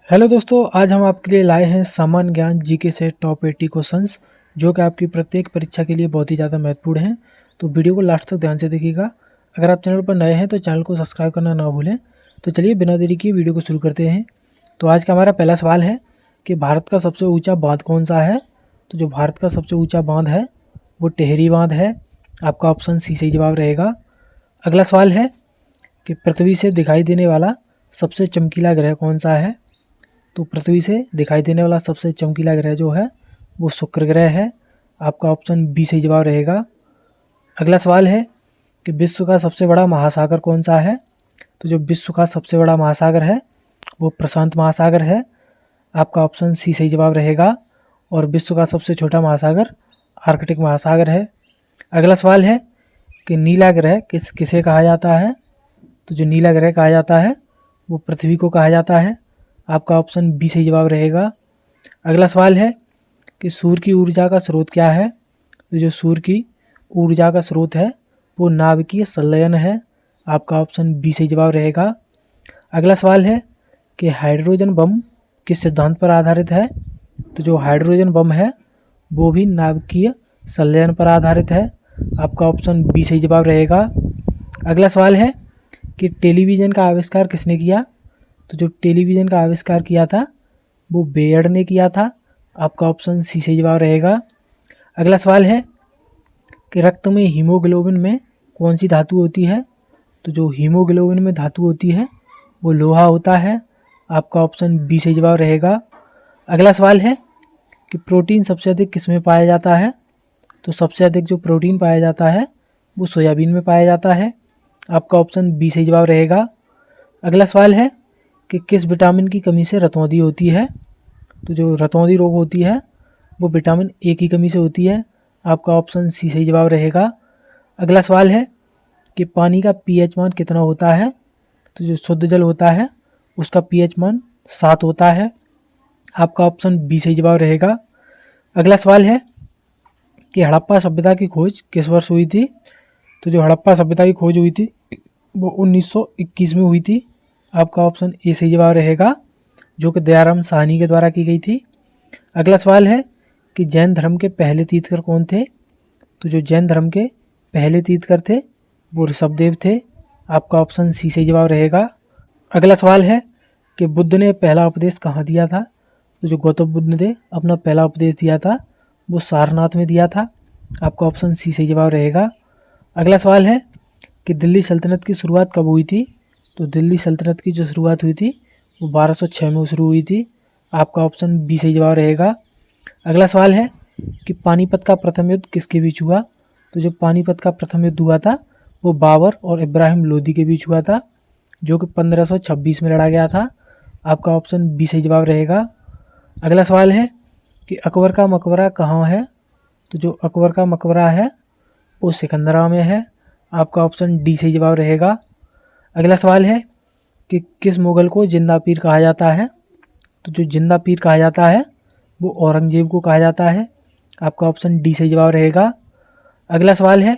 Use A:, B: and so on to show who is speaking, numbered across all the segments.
A: Hello दोस्तों, आज हम आपके लिए लाए हैं सामान्य ज्ञान जीके से टॉप 80 क्वेश्चंस जो कि आपकी प्रत्येक परीक्षा के लिए बहुत ही ज़्यादा महत्वपूर्ण हैं। तो वीडियो को लास्ट तक ध्यान से देखिएगा। अगर आप चैनल पर नए हैं तो चैनल को सब्सक्राइब करना ना भूलें। तो चलिए बिना देरी किए वीडियो को शुरू करते हैं। तो आज का हमारा पहला सवाल है कि भारत का सबसे ऊँचा बांध कौन सा है। तो जो भारत का सबसे ऊँचा बांध है वो टिहरी बांध है। आपका ऑप्शन सी सही जवाब रहेगा। अगला सवाल है कि पृथ्वी से दिखाई देने वाला सबसे चमकीला ग्रह कौन सा है। तो पृथ्वी से दिखाई देने वाला सबसे चमकीला ग्रह जो है वो शुक्र ग्रह है। आपका ऑप्शन बी सही जवाब रहेगा। अगला सवाल है कि विश्व का सबसे बड़ा महासागर कौन सा है। तो जो विश्व का सबसे बड़ा महासागर है वो प्रशांत महासागर है। आपका ऑप्शन सी सही जवाब रहेगा। और विश्व का सबसे छोटा महासागर आर्कटिक महासागर है। अगला सवाल है कि नीला ग्रह किसे कहा जाता है। तो जो नीला ग्रह कहा जाता है वो पृथ्वी को कहा जाता है। आपका ऑप्शन बी सही जवाब रहेगा। अगला सवाल है कि सूर्य की ऊर्जा का स्रोत क्या है। तो जो सूर्य की ऊर्जा का स्रोत है वो नाभिकीय संलयन है। आपका ऑप्शन बी सही जवाब रहेगा। अगला सवाल है कि हाइड्रोजन बम किस सिद्धांत पर आधारित है। तो जो हाइड्रोजन बम है वो भी नाभिकीय संलयन पर आधारित है। आपका ऑप्शन बी सही जवाब रहेगा। अगला सवाल है कि टेलीविज़न का आविष्कार किसने किया। तो जो टेलीविज़न का आविष्कार किया था वो बेयर ने किया था। आपका ऑप्शन सी सही जवाब रहेगा। अगला सवाल है कि रक्त में हीमोग्लोबिन में कौन सी धातु होती है। तो जो हीमोग्लोबिन में धातु होती है वो लोहा होता है। आपका ऑप्शन बी सही जवाब रहेगा। अगला सवाल है कि प्रोटीन सबसे अधिक किस में पाया जाता है। तो सबसे अधिक जो प्रोटीन पाया जाता है वो सोयाबीन में पाया जाता है। आपका ऑप्शन बी सही जवाब रहेगा। अगला सवाल है कि किस विटामिन की कमी से रतौंधी होती है। तो जो रतौंधी रोग होती है वो विटामिन ए की कमी से होती है। आपका ऑप्शन सी सही जवाब रहेगा। अगला सवाल है कि पानी का पीएच मान कितना होता है। तो जो शुद्ध जल होता है उसका पीएच मान 7 होता है। आपका ऑप्शन बी सही जवाब रहेगा। अगला सवाल है कि हड़प्पा सभ्यता की खोज किस वर्ष हुई थी। तो जो हड़प्पा सभ्यता की खोज हुई थी वो 1921 में हुई थी। आपका ऑप्शन ए सही जवाब रहेगा, जो कि दयाराम साहनी के द्वारा की गई थी। अगला सवाल है कि जैन धर्म के पहले तीर्थकर कौन थे। तो जो जैन धर्म के पहले तीर्थकर थे वो ऋषभदेव थे। आपका ऑप्शन सी सही जवाब रहेगा। अगला सवाल है कि बुद्ध ने पहला उपदेश कहाँ दिया था। तो जो गौतम बुद्ध ने अपना पहला उपदेश दिया था वो सारनाथ में दिया था। आपका ऑप्शन सी सही जवाब रहेगा। अगला सवाल है कि दिल्ली सल्तनत की शुरुआत कब हुई थी। तो दिल्ली सल्तनत की जो शुरुआत हुई थी वो 1206 में शुरू हुई थी। आपका ऑप्शन बी सही जवाब रहेगा। अगला सवाल है कि पानीपत का प्रथम युद्ध किसके बीच हुआ। तो जो पानीपत का प्रथम युद्ध हुआ था वो बाबर और इब्राहिम लोदी के बीच हुआ था, जो कि 1526 में लड़ा गया था। आपका ऑप्शन बी सही जवाब रहेगा। अगला सवाल है कि अकबर का मकबरा कहाँ है। तो जो अकबर का मकबरा है वो सिकंदरा में है। आपका ऑप्शन डी सही जवाब रहेगा। अगला सवाल है कि किस मुग़ल को जिंदा पीर कहा जाता है। तो जो जिंदा पीर कहा जाता है वो औरंगजेब को कहा जाता है। आपका ऑप्शन डी सही जवाब रहेगा। अगला सवाल है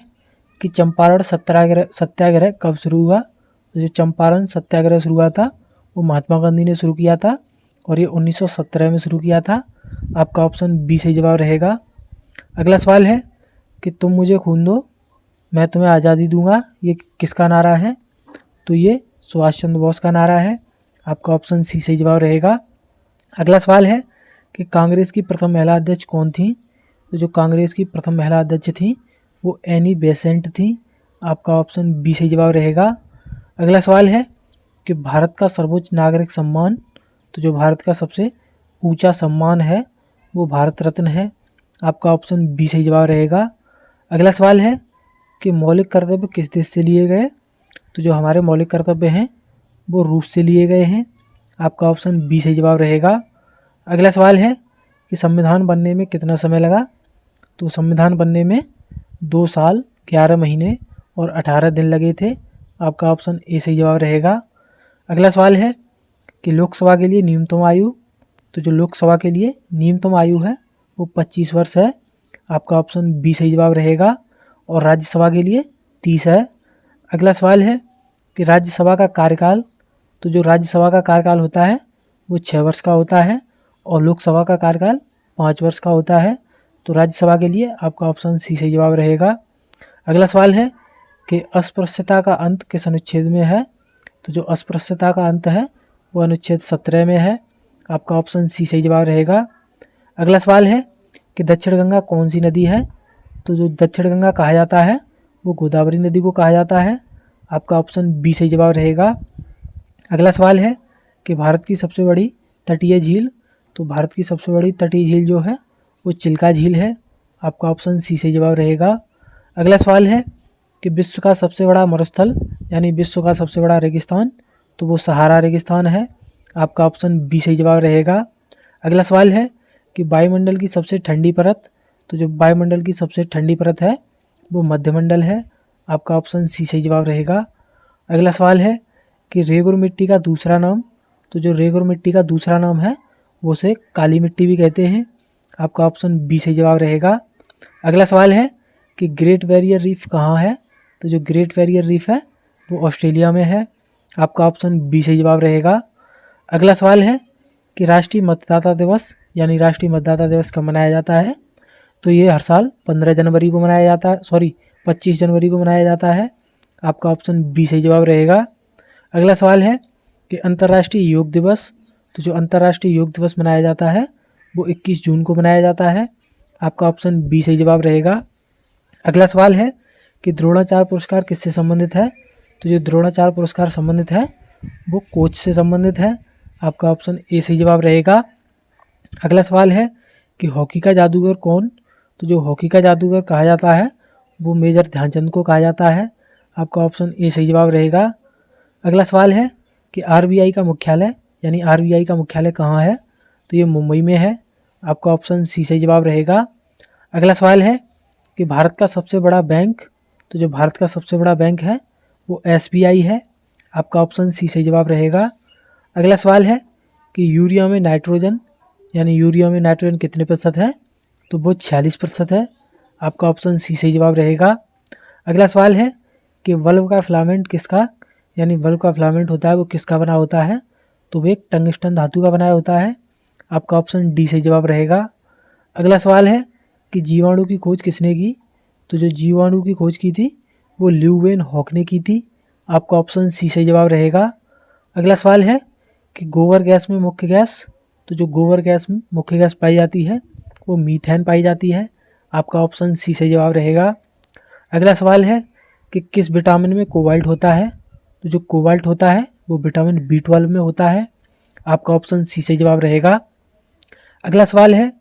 A: कि चंपारण सत्याग्रह कब शुरू हुआ। तो जो चंपारण सत्याग्रह शुरू हुआ था वो महात्मा गांधी ने शुरू किया था और ये 1917 में शुरू किया था। आपका ऑप्शन बी सही जवाब रहेगा। अगला सवाल है कि तुम मुझे खून दो मैं तुम्हें आज़ादी दूंगा, ये किसका नारा है। तो ये सुभाष चंद्र बोस का नारा है। आपका ऑप्शन सी सही जवाब रहेगा। अगला सवाल है कि कांग्रेस की प्रथम महिला अध्यक्ष कौन थी। तो जो कांग्रेस की प्रथम महिला अध्यक्ष थी वो एनी बेसेंट थी। आपका ऑप्शन बी सही जवाब रहेगा। अगला सवाल है कि भारत का सर्वोच्च नागरिक सम्मान। तो जो भारत का सबसे ऊंचा सम्मान है वो भारत रत्न है। आपका ऑप्शन बी सही जवाब रहेगा। अगला सवाल है कि मौलिक कर्तव्य किस देश से लिए गए। तो जो हमारे मौलिक कर्तव्य हैं वो रूस से लिए गए हैं। आपका ऑप्शन बी सही जवाब रहेगा। अगला सवाल है कि संविधान बनने में कितना समय लगा। तो संविधान बनने में 2 साल 11 महीने और 18 दिन लगे थे। आपका ऑप्शन ए सही जवाब रहेगा। अगला सवाल है कि लोकसभा के लिए न्यूनतम आयु। तो जो लोकसभा के लिए न्यूनतम आयु है वो 25 वर्ष है। आपका ऑप्शन बी सही जवाब रहेगा। और राज्यसभा के लिए 30 है। अगला सवाल है कि राज्यसभा का कार्यकाल। तो जो राज्यसभा का कार्यकाल होता है वो 6 वर्ष का होता है और लोकसभा का कार्यकाल 5 वर्ष का होता है। तो राज्यसभा के लिए आपका ऑप्शन सी सही जवाब रहेगा। अगला सवाल है कि अस्पृश्यता का अंत किस अनुच्छेद में है? तो जो अस्पृश्यता का अंत है वो अनुच्छेद 17 में है। आपका ऑप्शन सी सही जवाब रहेगा। अगला सवाल है कि दक्षिण गंगा कौन सी नदी है? तो जो दक्षिण गंगा कहा जाता है वो गोदावरी नदी को कहा जाता है। आपका ऑप्शन बी सही जवाब रहेगा। अगला सवाल है कि भारत की सबसे बड़ी तटीय झील? तो भारत की सबसे बड़ी तटीय झील जो है वो चिल्का झील है। आपका ऑप्शन सी सही जवाब रहेगा। अगला सवाल है कि विश्व का सबसे बड़ा मरुस्थल यानी विश्व का सबसे बड़ा रेगिस्तान? तो वो सहारा रेगिस्तान है। आपका ऑप्शन बी सही जवाब रहेगा। अगला सवाल है कि वायुमंडल की सबसे ठंडी परत? तो जो वायुमंडल की सबसे ठंडी परत है वो मध्यमंडल है। आपका ऑप्शन सी सही जवाब रहेगा। अगला सवाल है कि रेगुर मिट्टी का दूसरा नाम? तो जो रेगुर मिट्टी का दूसरा नाम है वो उसे काली मिट्टी भी कहते हैं। आपका ऑप्शन बी सही जवाब रहेगा। अगला सवाल है कि ग्रेट बैरियर रीफ कहाँ है? तो जो ग्रेट बैरियर रीफ है वो ऑस्ट्रेलिया में है। आपका ऑप्शन बी सही जवाब रहेगा। अगला सवाल है कि राष्ट्रीय मतदाता दिवस यानी राष्ट्रीय मतदाता दिवस कब मनाया जाता है? तो ये हर साल 15 जनवरी को मनाया जाता है, 25 जनवरी को मनाया जाता है। आपका ऑप्शन बी सही जवाब रहेगा। अगला सवाल है कि अंतर्राष्ट्रीय योग दिवस? तो जो अंतर्राष्ट्रीय योग दिवस मनाया जाता है वो 21 जून को मनाया जाता है। आपका ऑप्शन बी सही जवाब रहेगा। अगला सवाल है कि द्रोणाचार्य पुरस्कार किससे संबंधित है? तो जो द्रोणाचार्य पुरस्कार संबंधित है वो कोच से संबंधित है। आपका ऑप्शन ए सही जवाब रहेगा। अगला सवाल है कि हॉकी का जादूगर कौन? तो जो हॉकी का जादूगर कहा जाता है वो मेजर ध्यानचंद को कहा जाता है। आपका ऑप्शन ए सही जवाब रहेगा। अगला सवाल है कि आरबीआई का मुख्यालय यानी आरबीआई का मुख्यालय कहाँ है? तो ये मुंबई में है। आपका ऑप्शन सी सही जवाब रहेगा। अगला सवाल है कि भारत का सबसे बड़ा बैंक? तो जो भारत का सबसे बड़ा बैंक है वो एसबीआई है। आपका ऑप्शन सी सही जवाब रहेगा। अगला सवाल है कि यूरिया में नाइट्रोजन यानी यूरिया में नाइट्रोजन कितने प्रतिशत है? तो वो 46% है। आपका ऑप्शन सी सही जवाब रहेगा। अगला सवाल है कि बल्ब का फिलामेंट किसका यानी बल्ब का फिलामेंट होता है वो किसका बना होता है? तो वो एक टंगस्टन धातु का बनाया होता है। आपका ऑप्शन डी सही जवाब रहेगा। अगला सवाल है कि जीवाणु की खोज किसने की? तो जो जीवाणु की खोज की थी वो ल्यूवेन हॉक ने की थी। आपका ऑप्शन सी सही जवाब रहेगा। अगला सवाल है कि गोबर गैस में मुख्य गैस? तो जो गोबर गैस में मुख्य गैस पाई जाती है वो मीथेन पाई जाती है। आपका ऑप्शन सी सही जवाब रहेगा। अगला सवाल है कि किस विटामिन में कोबाल्ट होता है? तो जो कोबाल्ट होता है वो विटामिन B12 में होता है। आपका ऑप्शन सी सही जवाब रहेगा। अगला सवाल है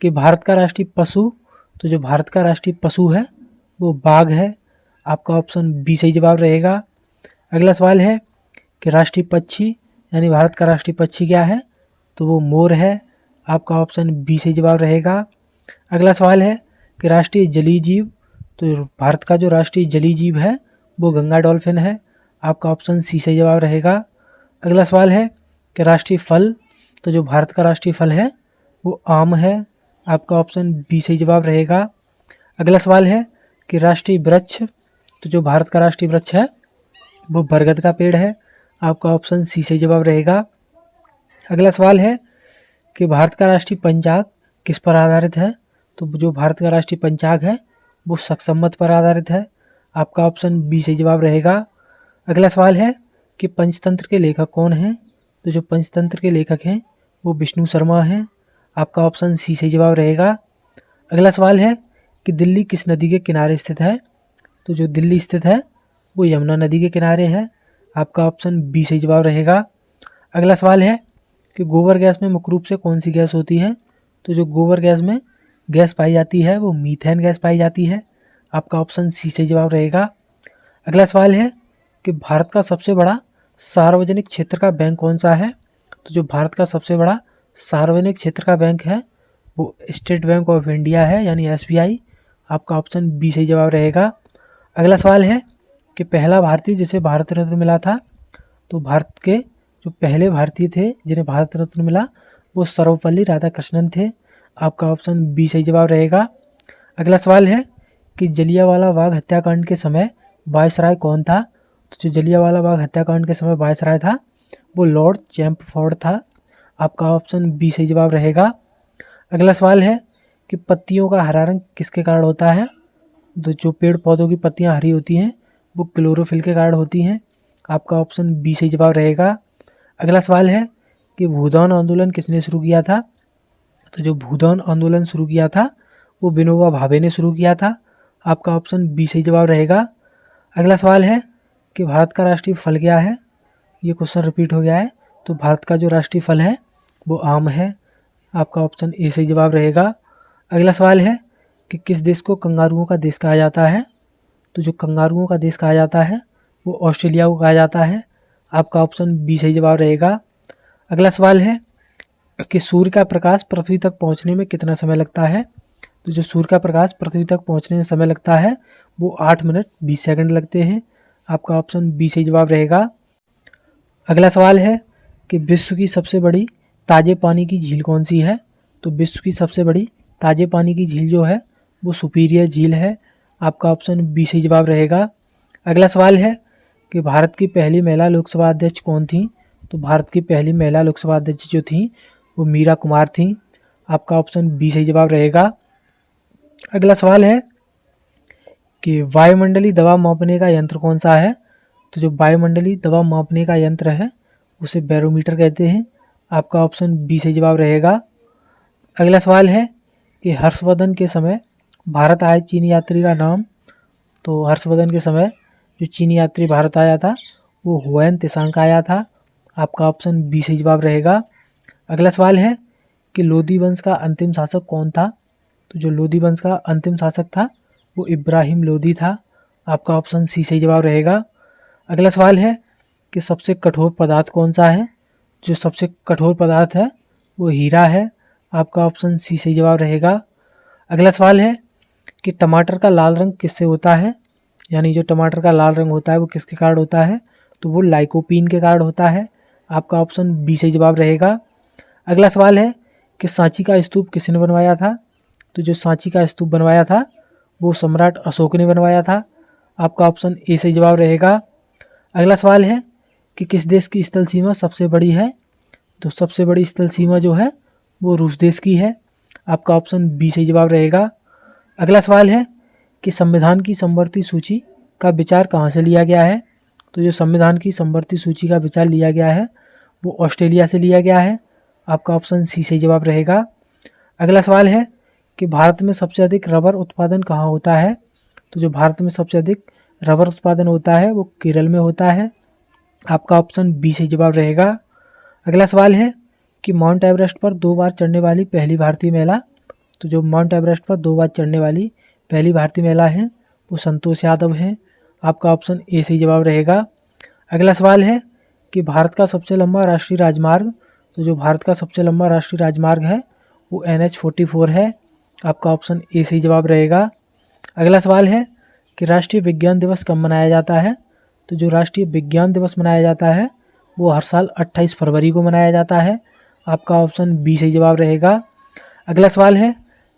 A: कि भारत का राष्ट्रीय पशु? तो जो भारत का राष्ट्रीय पशु है वो बाघ है। आपका ऑप्शन बी सही जवाब रहेगा। अगला सवाल है कि राष्ट्रीय पक्षी यानी भारत का राष्ट्रीय पक्षी क्या है? तो वो मोर है। आपका ऑप्शन बी सही जवाब रहेगा। अगला सवाल है कि राष्ट्रीय जलीय जीव? तो भारत का जो राष्ट्रीय जलीय जीव है वो गंगा डॉल्फिन है। आपका ऑप्शन सी सही जवाब रहेगा। अगला सवाल है कि राष्ट्रीय फल? तो जो भारत का राष्ट्रीय फल है वो आम है। आपका ऑप्शन बी सही जवाब रहेगा। अगला सवाल है कि राष्ट्रीय वृक्ष? तो जो भारत का राष्ट्रीय वृक्ष है वो बरगद का पेड़ है। आपका ऑप्शन सी सही जवाब रहेगा। अगला सवाल है कि भारत का राष्ट्रीय पंचांग किस पर आधारित है? तो जो भारत का राष्ट्रीय पंचांग है वो शक पर आधारित है। आपका ऑप्शन बी सही जवाब रहेगा। अगला सवाल है कि पंचतंत्र के लेखक कौन हैं? तो जो पंचतंत्र के लेखक हैं वो विष्णु शर्मा हैं। आपका ऑप्शन सी सही जवाब रहेगा। अगला सवाल है कि दिल्ली किस नदी के किनारे स्थित है? तो जो दिल्ली स्थित है वो यमुना नदी के किनारे है। आपका ऑप्शन बी सही जवाब रहेगा। अगला सवाल है कि गोबर गैस में मुख्य रूप से कौन सी गैस होती है? तो जो गोबर गैस में गैस पाई जाती है वो मीथेन गैस पाई जाती है। आपका ऑप्शन सी सही जवाब रहेगा। अगला सवाल है कि भारत का सबसे बड़ा सार्वजनिक क्षेत्र का बैंक कौन सा है? तो जो भारत का सबसे बड़ा सार्वजनिक क्षेत्र का बैंक है वो स्टेट बैंक ऑफ इंडिया है यानी एसबीआई। आपका ऑप्शन बी सही जवाब रहेगा। अगला सवाल है कि पहला भारतीय जिसे भारत रत्न मिला था? तो भारत के जो पहले भारतीय थे जिन्हें भारत रत्न मिला वो सर्वपल्ली राधाकृष्णन थे। आपका ऑप्शन बी सही जवाब रहेगा। अगला सवाल है कि जलियांवाला बाग हत्याकांड के समय वायसराय कौन था? तो जो जलियांवाला बाग हत्याकांड के समय वायसराय था वो लॉर्ड चैम्पफोर्ड था। आपका ऑप्शन बी सही जवाब रहेगा। अगला सवाल है कि पत्तियों का हरा रंग किसके कारण होता है? तो जो पेड़ पौधों की पत्तियां हरी होती हैं वो क्लोरोफिल के कारण होती हैं। आपका ऑप्शन बी सही जवाब रहेगा। अगला सवाल है कि भूदान आंदोलन किसने शुरू किया था? तो जो भूदान आंदोलन शुरू किया था वो विनोबा भावे ने शुरू किया था। आपका ऑप्शन बी सही जवाब रहेगा। अगला सवाल है कि भारत का राष्ट्रीय फल क्या है? ये क्वेश्चन रिपीट हो गया है। तो भारत का जो राष्ट्रीय फल है वो आम है। आपका ऑप्शन ए सही जवाब रहेगा। अगला सवाल है कि किस देश को कंगारुओं का देश कहा जाता है? तो जो कंगारुओं का देश कहा जाता है वो ऑस्ट्रेलिया को कहा जाता है। आपका ऑप्शन बी सही जवाब रहेगा। अगला सवाल है कि सूर्य का प्रकाश पृथ्वी तक पहुंचने में कितना समय लगता है? तो जो सूर्य का प्रकाश पृथ्वी तक पहुंचने में समय लगता है वो 8 मिनट 20 सेकंड लगते हैं। आपका ऑप्शन बी सही जवाब रहेगा। अगला सवाल है कि विश्व की सबसे बड़ी ताजे पानी की झील कौन सी है? तो विश्व की सबसे बड़ी ताजे पानी की झील जो है वो सुपीरियर झील है। आपका ऑप्शन बी सही जवाब रहेगा। अगला सवाल है कि भारत की पहली महिला लोकसभा अध्यक्ष कौन थी? तो भारत की पहली महिला लोकसभा अध्यक्ष जो थी वो मीरा कुमार थी। आपका ऑप्शन बी सही जवाब रहेगा। अगला सवाल है कि वायुमंडलीय दबाव मापने का यंत्र कौन सा है? तो जो वायुमंडलीय दबाव मापने का यंत्र है उसे बैरोमीटर कहते हैं। आपका ऑप्शन बी सही जवाब रहेगा। अगला सवाल है कि हर्षवर्धन के समय भारत आए चीनी यात्री का नाम? तो हर्षवर्धन के समय जो चीनी यात्री भारत आया था वो हुएन त्सांग आया था। आपका ऑप्शन बी सही जवाब रहेगा। अगला सवाल है कि लोदी वंश का अंतिम शासक कौन था? तो जो लोदी वंश का अंतिम शासक था वो इब्राहिम लोदी था। आपका ऑप्शन सी सही जवाब रहेगा। अगला सवाल है कि सबसे कठोर पदार्थ कौन सा है? जो सबसे कठोर पदार्थ है वो हीरा है। आपका ऑप्शन सी सही जवाब रहेगा। अगला सवाल है कि टमाटर का लाल रंग किससे होता है? यानी जो टमाटर का लाल रंग होता है वो किसके कारण होता है? तो वो लाइकोपीन के कारण होता है। आपका ऑप्शन बी सही जवाब रहेगा। अगला सवाल है कि सांची का स्तूप किसने बनवाया था? तो जो सांची का स्तूप बनवाया था वो सम्राट अशोक ने बनवाया था। आपका ऑप्शन ए सही जवाब रहेगा। अगला सवाल है कि किस देश की स्थल सीमा सबसे बड़ी है? तो सबसे बड़ी स्थल सीमा जो है वो रूस देश की है। आपका ऑप्शन बी सही जवाब रहेगा। अगला सवाल है कि संविधान की समवर्ती सूची का विचार कहाँ से लिया गया है? तो जो संविधान की समवर्ती सूची का विचार लिया गया है वो ऑस्ट्रेलिया से लिया गया है। आपका ऑप्शन सी सही जवाब रहेगा। अगला सवाल है कि भारत में सबसे अधिक रबर उत्पादन कहाँ होता है? तो जो भारत में सबसे अधिक रबर उत्पादन होता है वो केरल में होता है। आपका ऑप्शन बी सही जवाब रहेगा। अगला सवाल है कि माउंट एवरेस्ट पर 2 बार चढ़ने वाली पहली भारतीय महिला? तो जो माउंट एवरेस्ट पर 2 बार चढ़ने वाली पहली भारतीय महिला हैं वो संतोष यादव हैं। आपका ऑप्शन ए सही जवाब रहेगा। अगला सवाल है कि भारत का सबसे लंबा राष्ट्रीय राजमार्ग? तो जो भारत का सबसे लंबा राष्ट्रीय राजमार्ग है वो NH-44 है। आपका ऑप्शन ए सही जवाब रहेगा। अगला सवाल है कि राष्ट्रीय विज्ञान दिवस कब मनाया जाता है? तो जो राष्ट्रीय विज्ञान दिवस मनाया जाता है वो हर साल 28 फरवरी को मनाया जाता है। आपका ऑप्शन बी सही जवाब रहेगा। अगला सवाल है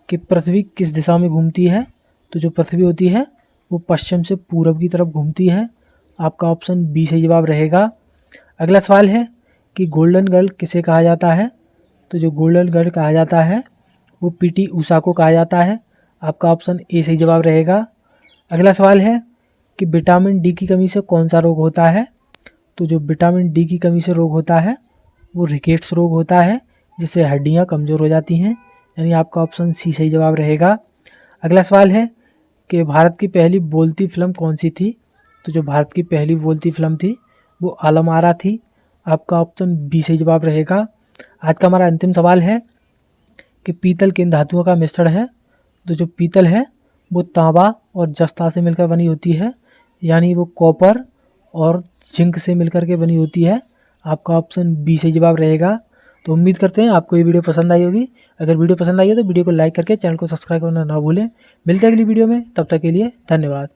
A: कि पृथ्वी किस दिशा में घूमती है? तो जो पृथ्वी होती है वो पश्चिम से पूरब की तरफ घूमती है। आपका ऑप्शन बी सही जवाब रहेगा। अगला सवाल है कि गोल्डन गर्ल किसे कहा जाता है? तो जो गोल्डन गर्ल कहा जाता है वो PT ऊषा को कहा जाता है। आपका ऑप्शन ए सही जवाब रहेगा। अगला सवाल है कि विटामिन डी की कमी से कौन सा रोग होता है? तो जो विटामिन डी की कमी से रोग होता है वो रिकेट्स रोग होता है जिससे हड्डियां कमज़ोर हो जाती हैं। यानी आपका ऑप्शन सी सही जवाब रहेगा। अगला सवाल है कि भारत की पहली बोलती फिल्म कौन सी थी? तो जो भारत की पहली बोलती फिल्म थी वो आलम आरा थी। आपका ऑप्शन बी सही जवाब रहेगा। आज का हमारा अंतिम सवाल है कि पीतल किन धातुओं का मिश्रण है? तो जो पीतल है वो तांबा और जस्ता से मिलकर बनी होती है। यानी वो कॉपर और जिंक से मिलकर के बनी होती है। आपका ऑप्शन बी सही जवाब रहेगा। तो उम्मीद करते हैं आपको ये वीडियो पसंद आई होगी। अगर वीडियो पसंद आई हो तो वीडियो को लाइक करके चैनल को सब्सक्राइब करना ना भूलें। मिलते हैं अगली वीडियो में, तब तक के लिए धन्यवाद।